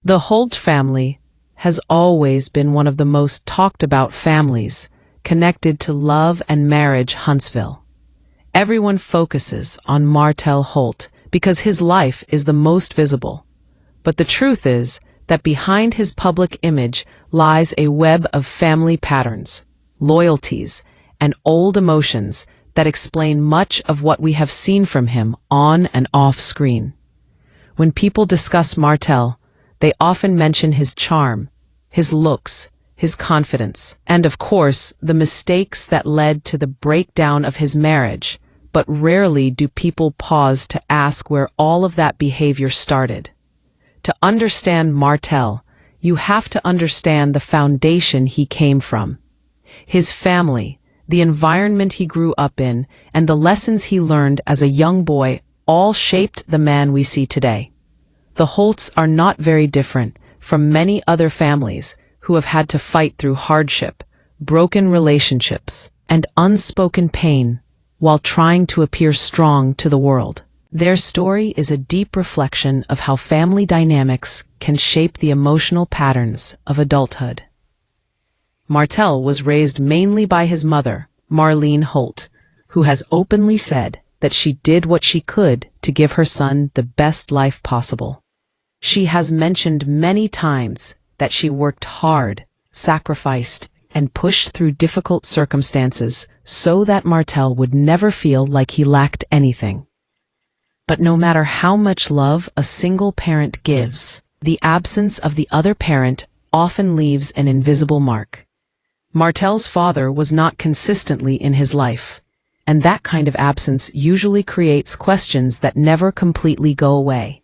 The Holt family has always been one of the most talked about families connected to love and marriage Huntsville. Everyone focuses on Martell Holt because his life is the most visible. But the truth is that behind his public image lies a web of family patterns, loyalties, and old emotions that explain much of what we have seen from him on and off screen. When people discuss Martell, they often mention his charm, his looks, his confidence, and of course, the mistakes that led to the breakdown of his marriage, but rarely do people pause to ask where all of that behavior started. To understand Martell, you have to understand the foundation he came from. His family, the environment he grew up in, and the lessons he learned as a young boy all shaped the man we see today. The Holts are not very different from many other families who have had to fight through hardship, broken relationships, and unspoken pain while trying to appear strong to the world. Their story is a deep reflection of how family dynamics can shape the emotional patterns of adulthood. Martell was raised mainly by his mother, Martell Holt, who has openly said that she did what she could to give her son the best life possible. She has mentioned many times that she worked hard, sacrificed, and pushed through difficult circumstances so that Martell would never feel like he lacked anything. But no matter how much love a single parent gives, the absence of the other parent often leaves an invisible mark. Martell's father was not consistently in his life, and that kind of absence usually creates questions that never completely go away.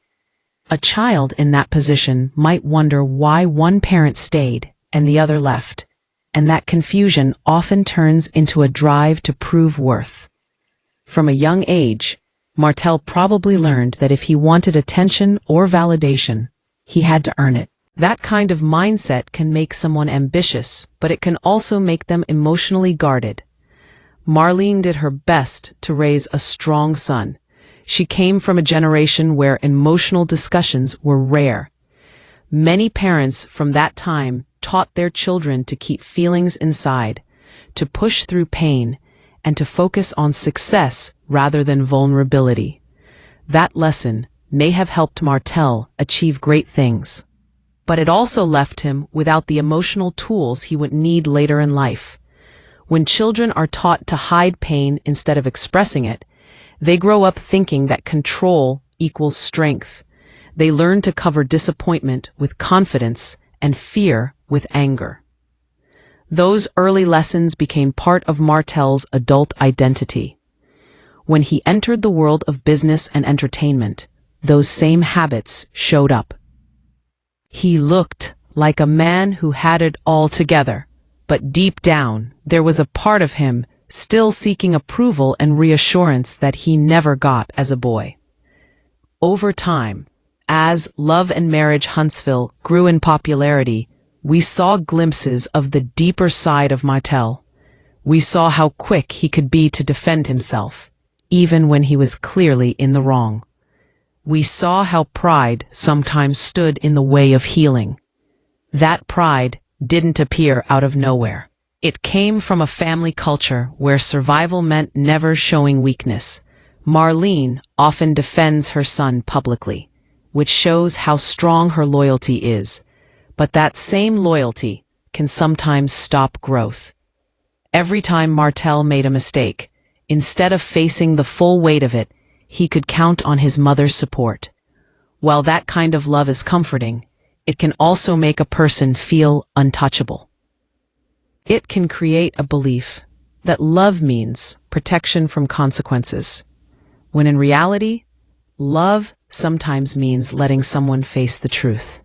A child in that position might wonder why one parent stayed and the other left, and that confusion often turns into a drive to prove worth. From a young age, Martell probably learned that if he wanted attention or validation, he had to earn it. That kind of mindset can make someone ambitious, but it can also make them emotionally guarded. Marlene did her best to raise a strong son. She came from a generation where emotional discussions were rare. Many parents from that time taught their children to keep feelings inside, to push through pain, and to focus on success rather than vulnerability. That lesson may have helped Martell achieve great things, but it also left him without the emotional tools he would need later in life. When children are taught to hide pain instead of expressing it, they grow up thinking that control equals strength. They learn to cover disappointment with confidence and fear with anger. Those early lessons became part of Martell's adult identity. When he entered the world of business and entertainment, those same habits showed up. He looked like a man who had it all together, but deep down, there was a part of him still seeking approval and reassurance that he never got as a boy. Over time, as Love and Marriage Huntsville grew in popularity, we saw glimpses of the deeper side of Martell. We saw how quick he could be to defend himself, even when he was clearly in the wrong. We saw how pride sometimes stood in the way of healing. That pride didn't appear out of nowhere. It came from a family culture where survival meant never showing weakness. Marlene often defends her son publicly, which shows how strong her loyalty is. But that same loyalty can sometimes stop growth. Every time Martell made a mistake, instead of facing the full weight of it, he could count on his mother's support. While that kind of love is comforting, it can also make a person feel untouchable. It can create a belief that love means protection from consequences, when in reality, love sometimes means letting someone face the truth.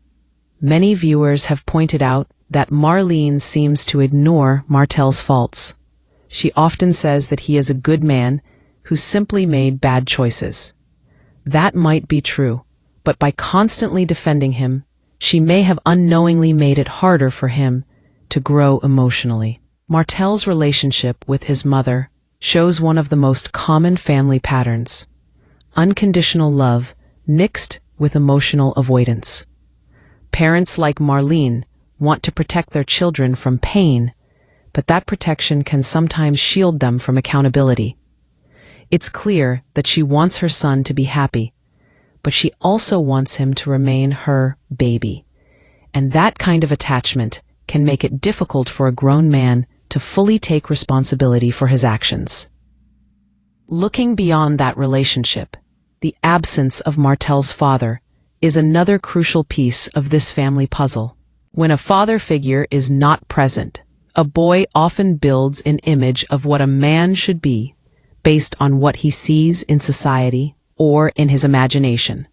Many viewers have pointed out that Marlene seems to ignore Martell's faults. She often says that he is a good man who simply made bad choices. That might be true, but by constantly defending him, she may have unknowingly made it harder for him to grow emotionally. Martell's relationship with his mother shows one of the most common family patterns: unconditional love mixed with emotional avoidance. Parents like Marlene want to protect their children from pain, but that protection can sometimes shield them from accountability. It's clear that she wants her son to be happy, but she also wants him to remain her baby. And that kind of attachment can make it difficult for a grown man to fully take responsibility for his actions. Looking beyond that relationship, the absence of Martell's father is another crucial piece of this family puzzle. When a father figure is not present, a boy often builds an image of what a man should be based on what he sees in society or in his imagination.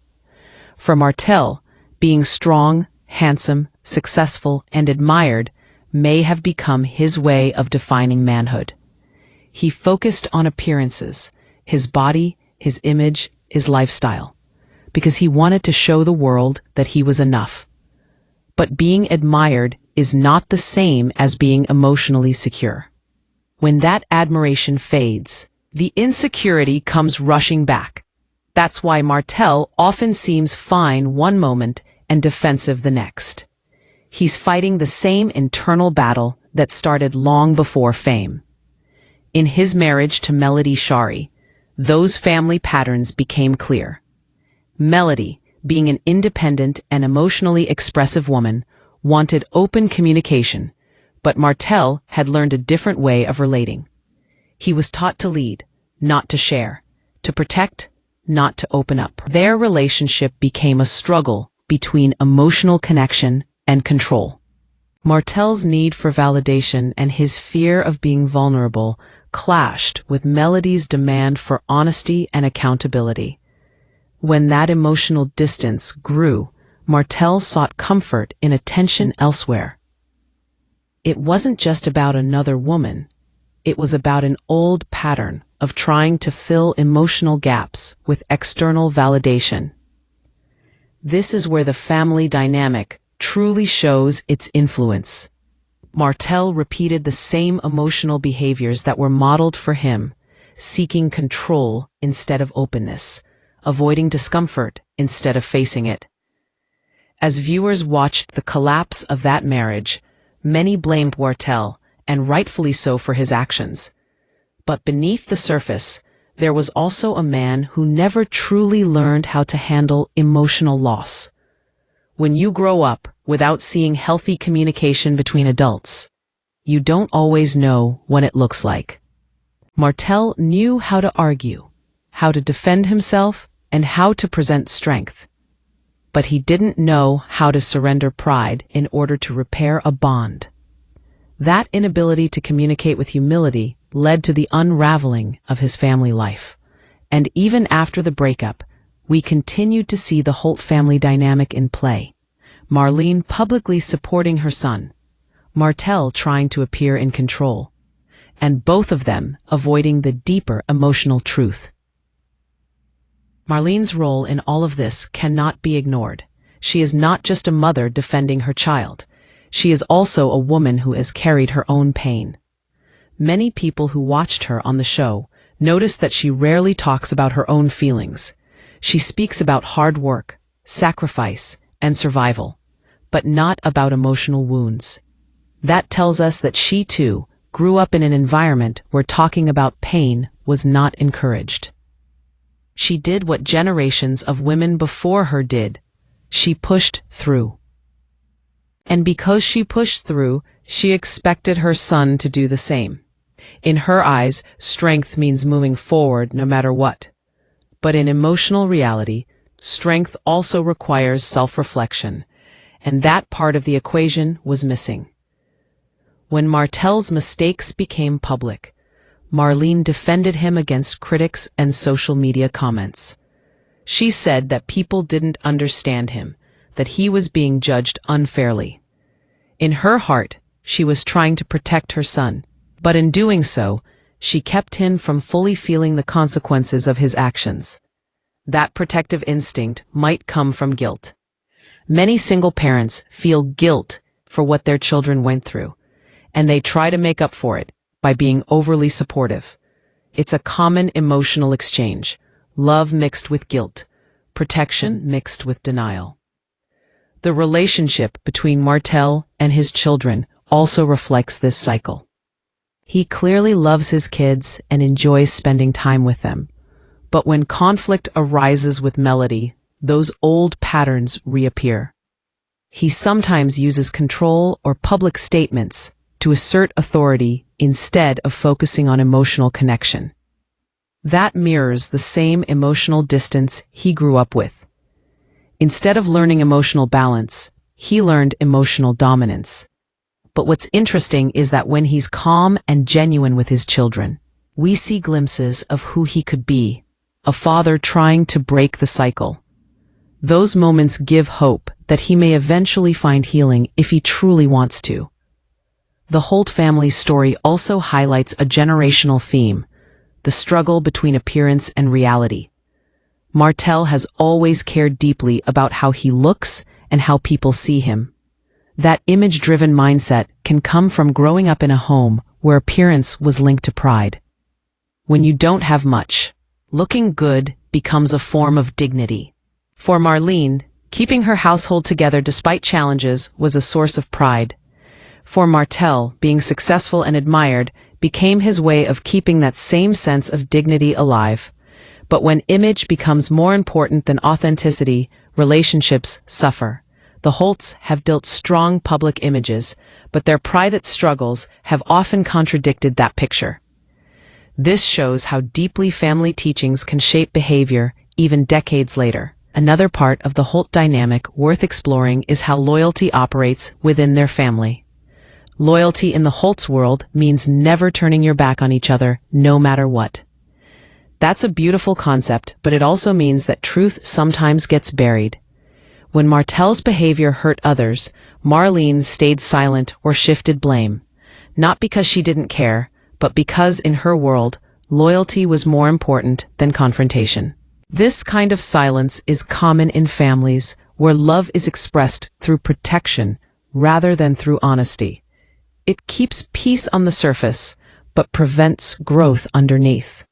For Martell, being strong, handsome, successful, and admired may have become his way of defining manhood. He focused on appearances, his body, his image, his lifestyle, because he wanted to show the world that he was enough. But being admired is not the same as being emotionally secure. When that admiration fades, the insecurity comes rushing back. That's why Martell often seems fine one moment and defensive the next. He's fighting the same internal battle that started long before fame. In his marriage to Melody Shari, those family patterns became clear. Melody, being an independent and emotionally expressive woman, wanted open communication, but Martell had learned a different way of relating. He was taught to lead, not to share, to protect, not to open up. Their relationship became a struggle between emotional connection and control. Martell's need for validation and his fear of being vulnerable clashed with Melody's demand for honesty and accountability. When that emotional distance grew, Martell sought comfort in attention elsewhere. It wasn't just about another woman. It was about an old pattern of trying to fill emotional gaps with external validation. This is where the family dynamic truly shows its influence. Martell repeated the same emotional behaviors that were modeled for him, seeking control instead of openness, avoiding discomfort instead of facing it. As viewers watched the collapse of that marriage, many blamed Martell, and rightfully so, for his actions. But beneath the surface, there was also a man who never truly learned how to handle emotional loss. When you grow up without seeing healthy communication between adults, you don't always know what it looks like. Martell knew how to argue, how to defend himself, and how to present strength. But he didn't know how to surrender pride in order to repair a bond. That inability to communicate with humility led to the unraveling of his family life. And even after the breakup, we continued to see the Holt family dynamic in play. Marlene publicly supporting her son, Martell trying to appear in control, and both of them avoiding the deeper emotional truth. Marlene's role in all of this cannot be ignored. She is not just a mother defending her child. She is also a woman who has carried her own pain. Many people who watched her on the show noticed that she rarely talks about her own feelings. She speaks about hard work, sacrifice, and survival, but not about emotional wounds. That tells us that she, too, grew up in an environment where talking about pain was not encouraged. She did what generations of women before her did. She pushed through. And because she pushed through, she expected her son to do the same. In her eyes, strength means moving forward no matter what. But in emotional reality, strength also requires self-reflection, and that part of the equation was missing. When Martell's mistakes became public, Marlene defended him against critics and social media comments. She said that people didn't understand him, that he was being judged unfairly. In her heart, she was trying to protect her son, but in doing so, she kept him from fully feeling the consequences of his actions. That protective instinct might come from guilt. Many single parents feel guilt for what their children went through, and they try to make up for it by being overly supportive. It's a common emotional exchange, love mixed with guilt, protection mixed with denial. The relationship between Martell and his children also reflects this cycle. He clearly loves his kids and enjoys spending time with them. But when conflict arises with Melody, those old patterns reappear. He sometimes uses control or public statements to assert authority instead of focusing on emotional connection. That mirrors the same emotional distance he grew up with. Instead of learning emotional balance, he learned emotional dominance. But what's interesting is that when he's calm and genuine with his children, we see glimpses of who he could be, a father trying to break the cycle. Those moments give hope that he may eventually find healing if he truly wants to. The Holt family's story also highlights a generational theme, the struggle between appearance and reality. Martell has always cared deeply about how he looks and how people see him. That image-driven mindset can come from growing up in a home where appearance was linked to pride. When you don't have much, looking good becomes a form of dignity. For Marlene, keeping her household together despite challenges was a source of pride. For Martell, being successful and admired became his way of keeping that same sense of dignity alive. But when image becomes more important than authenticity, relationships suffer. The Holts have built strong public images, but their private struggles have often contradicted that picture. This shows how deeply family teachings can shape behavior even decades later. Another part of the Holt dynamic worth exploring is how loyalty operates within their family. Loyalty in the Holt's world means never turning your back on each other, no matter what. That's a beautiful concept, but it also means that truth sometimes gets buried. When Martell's behavior hurt others, Marlene stayed silent or shifted blame. Not because she didn't care, but because in her world, loyalty was more important than confrontation. This kind of silence is common in families where love is expressed through protection rather than through honesty. It keeps peace on the surface, but prevents growth underneath.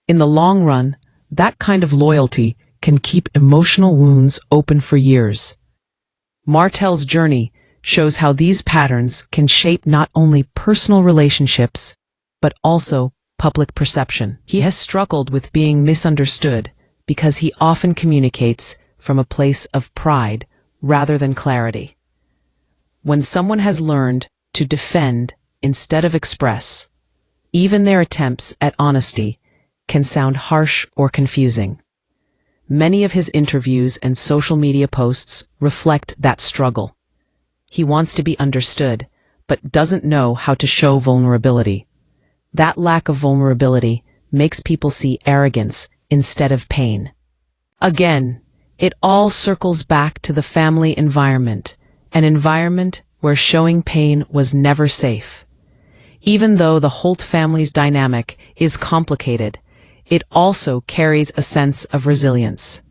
In the long run, that kind of loyalty can keep emotional wounds open for years. Martell's journey shows how these patterns can shape not only personal relationships, but also public perception. He has struggled with being misunderstood because he often communicates from a place of pride rather than clarity. When someone has learned to defend instead of express, even their attempts at honesty can sound harsh or confusing. Many of his interviews and social media posts reflect that struggle. He wants to be understood, but doesn't know how to show vulnerability. That lack of vulnerability makes people see arrogance instead of pain. Again, it all circles back to the family environment, an environment where showing pain was never safe. Even though the Holt family's dynamic is complicated, it also carries a sense of resilience.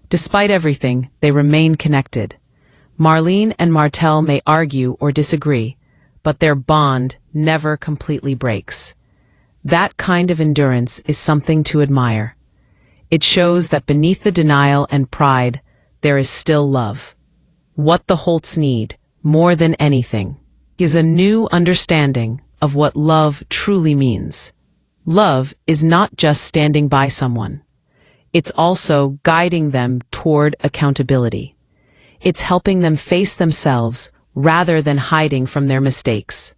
Despite everything, they remain connected. Marlene and Martell may argue or disagree, but their bond never completely breaks. That kind of endurance is something to admire. It shows that beneath the denial and pride, there is still love. What the Holts need, more than anything, is a new understanding of what love truly means. Love is not just standing by someone. It's also guiding them toward accountability. It's helping them face themselves rather than hiding from their mistakes.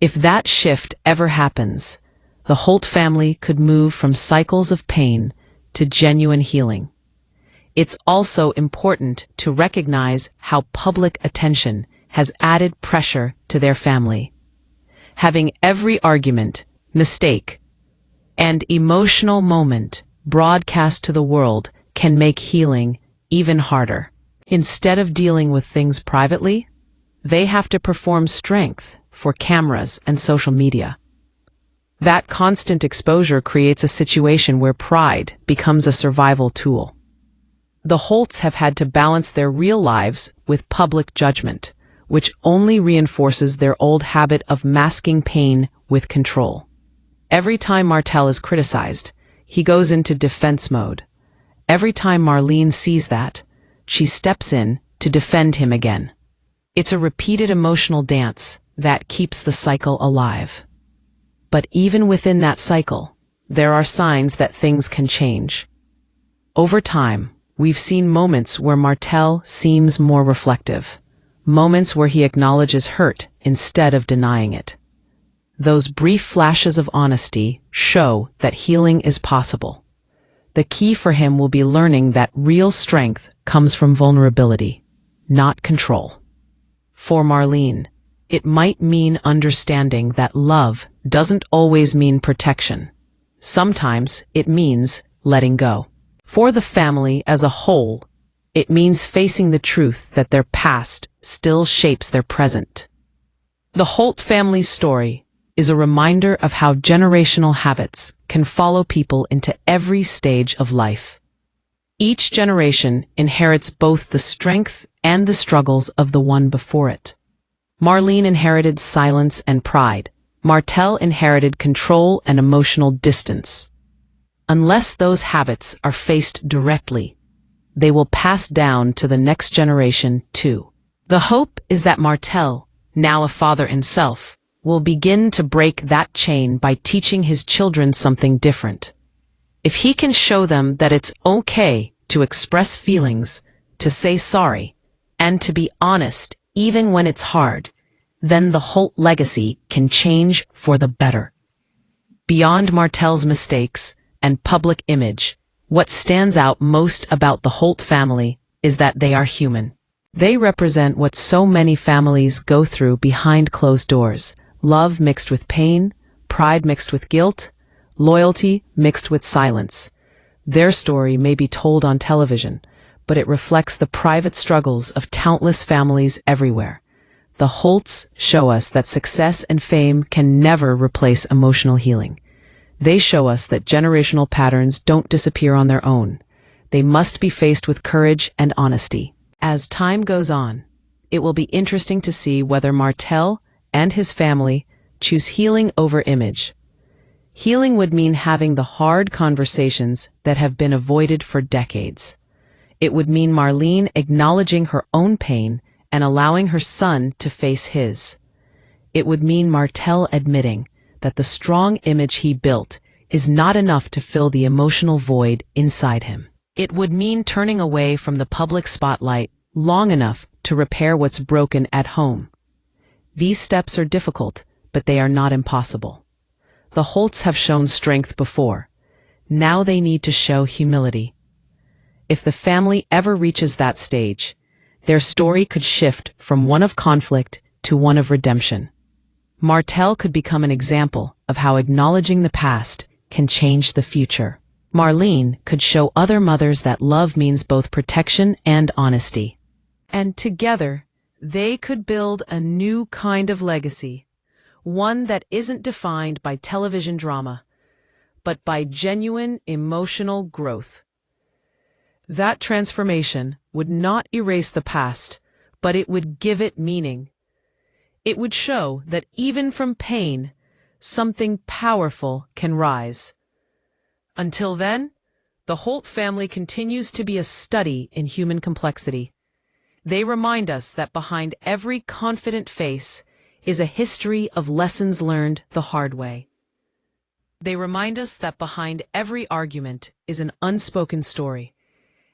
If that shift ever happens, the Holt family could move from cycles of pain to genuine healing. It's also important to recognize how public attention has added pressure to their family. Having every argument, mistake, and emotional moment broadcast to the world can make healing even harder. Instead of dealing with things privately, they have to perform strength for cameras and social media. That constant exposure creates a situation where pride becomes a survival tool. The Holts have had to balance their real lives with public judgment, which only reinforces their old habit of masking pain with control. Every time Martell is criticized, he goes into defense mode. Every time Marlene sees that, she steps in to defend him again. It's a repeated emotional dance that keeps the cycle alive. But even within that cycle, there are signs that things can change. Over time, we've seen moments where Martell seems more reflective, moments where he acknowledges hurt instead of denying it. Those brief flashes of honesty show that healing is possible. The key for him will be learning that real strength comes from vulnerability, not control. For Marlene, it might mean understanding that love doesn't always mean protection. Sometimes it means letting go. For the family as a whole, it means facing the truth that their past still shapes their present. The Holt family's story is a reminder of how generational habits can follow people into every stage of life. Each generation inherits both the strength and the struggles of the one before it. Marlene inherited silence and pride. Martell inherited control and emotional distance. Unless those habits are faced directly, they will pass down to the next generation too. The hope is that Martell, now a father himself, will begin to break that chain by teaching his children something different. If he can show them that it's okay to express feelings, to say sorry, and to be honest even when it's hard, then the Holt legacy can change for the better. Beyond Martell's mistakes and public image, what stands out most about the Holt family is that they are human. They represent what so many families go through behind closed doors: love mixed with pain, pride mixed with guilt, loyalty mixed with silence. Their story may be told on television, but it reflects the private struggles of countless families everywhere. The Holts show us that success and fame can never replace emotional healing. They show us that generational patterns don't disappear on their own. They must be faced with courage and honesty. As time goes on, it will be interesting to see whether Martell and his family choose healing over image. Healing would mean having the hard conversations that have been avoided for decades. It would mean Marlene acknowledging her own pain and allowing her son to face his. It would mean Martell admitting that the strong image he built is not enough to fill the emotional void inside him. It would mean turning away from the public spotlight long enough to repair what's broken at home. These steps are difficult, but they are not impossible. The Holts have shown strength before. Now they need to show humility. If the family ever reaches that stage, their story could shift from one of conflict to one of redemption. Martell could become an example of how acknowledging the past can change the future. Marlene could show other mothers that love means both protection and honesty. And together, they could build a new kind of legacy, one that isn't defined by television drama, but by genuine emotional growth. That transformation would not erase the past, but it would give it meaning. It would show that even from pain, something powerful can rise. Until then, the Holt family continues to be a study in human complexity. They remind us that behind every confident face is a history of lessons learned the hard way. They remind us that behind every argument is an unspoken story,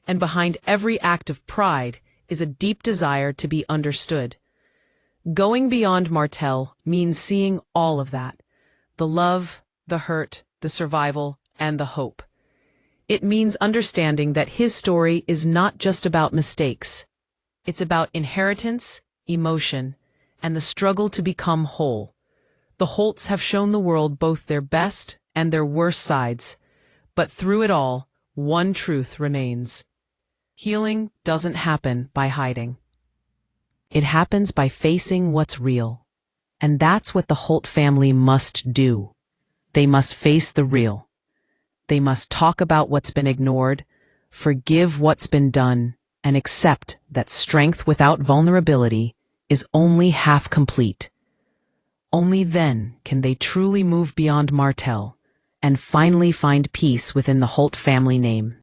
and behind every act of pride is a deep desire to be understood. Going beyond Martell means seeing all of that: the love, the hurt, the survival, and the hope. It means understanding that his story is not just about mistakes. It's about inheritance, emotion, and the struggle to become whole. The Holts have shown the world both their best and their worst sides, but through it all, one truth remains. Healing doesn't happen by hiding. It happens by facing what's real. And that's what the Holt family must do. They must face the real. They must talk about what's been ignored, forgive what's been done, and accept that strength without vulnerability is only half complete. Only then can they truly move beyond Martell and finally find peace within the Holt family name.